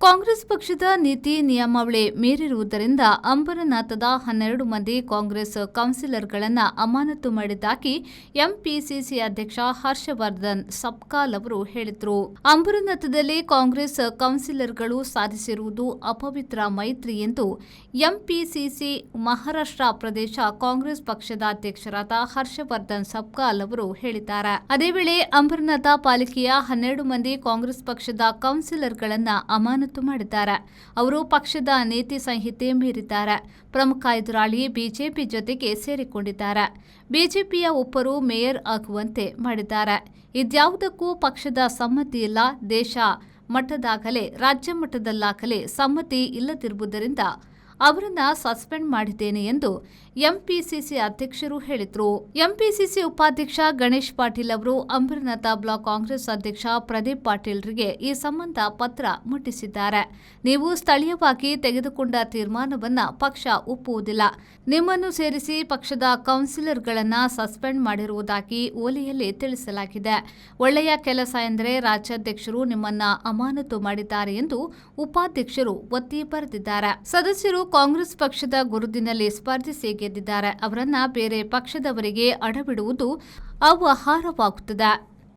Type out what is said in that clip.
ಕಾಂಗ್ರೆಸ್ ಪಕ್ಷದ ನೀತಿ ನಿಯಮಾವಳಿ ಮೀರಿರುವುದರಿಂದ ಅಂಬರನಾಥದ 12 ಮಂದಿ ಕಾಂಗ್ರೆಸ್ ಕೌನ್ಸಿಲರ್ಗಳನ್ನು ಅಮಾನತು ಮಾಡಿದ್ದಾಗಿ ಎಂಪಿಸಿಸಿ ಅಧ್ಯಕ್ಷ ಹರ್ಷವರ್ಧನ್ ಸಬ್ಕಾಲ್ ಅವರು ಹೇಳಿದರು. ಅಂಬರನಾಥದಲ್ಲಿ ಕಾಂಗ್ರೆಸ್ ಕೌನ್ಸಿಲರ್ಗಳು ಸಾಧಿಸಿರುವುದು ಅಪವಿತ್ರ ಮೈತ್ರಿ ಎಂದು ಎಂಪಿಸಿಸಿ ಮಹಾರಾಷ್ಟ್ರ ಪ್ರದೇಶ ಕಾಂಗ್ರೆಸ್ ಪಕ್ಷದ ಅಧ್ಯಕ್ಷರಾದ ಹರ್ಷವರ್ಧನ್ ಸಬ್ಕಾಲ್ ಅವರು ಹೇಳಿದ್ದಾರೆ. ಅದೇ ವೇಳೆ ಅಂಬರನಾಥ ಪಾಲಿಕೆಯ 12 ಮಂದಿ ಕಾಂಗ್ರೆಸ್ ಪಕ್ಷದ ಕೌನ್ಸಿಲರ್ಗಳನ್ನು ಅಮಾನತು ಮಾಡಿದ್ದಾರೆ. ಅವರು ಪಕ್ಷದ ನೀತಿ ಸಂಹಿತೆ ಮೀರಿದ್ದಾರೆ. ಪ್ರಮುಖ ಎದುರಾಳಿ ಬಿಜೆಪಿ ಜೊತೆಗೆ ಸೇರಿಕೊಂಡಿದ್ದಾರೆ. ಬಿಜೆಪಿಯ ಒಬ್ಬರು ಮೇಯರ್ ಆಗುವಂತೆ ಮಾಡಿದ್ದಾರೆ. ಇದ್ಯಾವುದಕ್ಕೂ ಪಕ್ಷದ ಸಮ್ಮತಿ ಇಲ್ಲ. ದೇಶ ಮಟ್ಟದಾಗಲೇ ರಾಜ್ಯ ಮಟ್ಟದಲ್ಲಾಗಲೇ ಸಮ್ಮತಿ ಇಲ್ಲದಿರುವುದರಿಂದ ಅವರನ್ನ ಸಸ್ಪೆಂಡ್ ಮಾಡಿದ್ದೇನೆ ಎಂದು ಎಂಪಿಸಿಸಿ ಅಧ್ಯಕ್ಷರು ಹೇಳಿದರು. ಎಂಪಿಸಿಸಿ ಉಪಾಧ್ಯಕ್ಷ ಗಣೇಶ್ ಪಾಟೀಲ್ ಅವರು ಅಂಬರನಾಥ ಬ್ಲಾಕ್ ಕಾಂಗ್ರೆಸ್ ಅಧ್ಯಕ್ಷ ಪ್ರದೀಪ್ ಪಾಟೀಲ್ರಿಗೆ ಈ ಸಂಬಂಧ ಪತ್ರ ಮುಟ್ಟಿಸಿದ್ದಾರೆ. ನೀವು ಸ್ಥಳೀಯವಾಗಿ ತೆಗೆದುಕೊಂಡ ತೀರ್ಮಾನವನ್ನ ಪಕ್ಷ ಒಪ್ಪುವುದಿಲ್ಲ. ನಿಮ್ಮನ್ನು ಸೇರಿಸಿ ಪಕ್ಷದ ಕೌನ್ಸಿಲರ್ಗಳನ್ನು ಸಸ್ಪೆಂಡ್ ಮಾಡಿರುವುದಾಗಿ ಓಲೆಯಲ್ಲಿ ತಿಳಿಸಲಾಗಿದೆ. ಒಳ್ಳೆಯ ಕೆಲಸ ಎಂದರೆ ರಾಜ್ಯಾಧ್ಯಕ್ಷರು ನಿಮ್ಮನ್ನ ಅಮಾನತು ಮಾಡಿದ್ದಾರೆ ಎಂದು ಉಪಾಧ್ಯಕ್ಷರು ಒತ್ತಿ ಬರೆದಿದ್ದಾರೆ. ಸದಸ್ಯರು ಕಾಂಗ್ರೆಸ್ ಪಕ್ಷದ ಗುರುತಿನಲ್ಲಿ ಸ್ಪರ್ಧಿಸಿ ಗೆದ್ದಿದ್ದಾರೆ. ಅವರನ್ನ ಬೇರೆ ಪಕ್ಷದವರಿಗೆ ಅಡವಿಡುವುದು ಅವ್ಯವಹಾರವಾಗುತ್ತದೆ.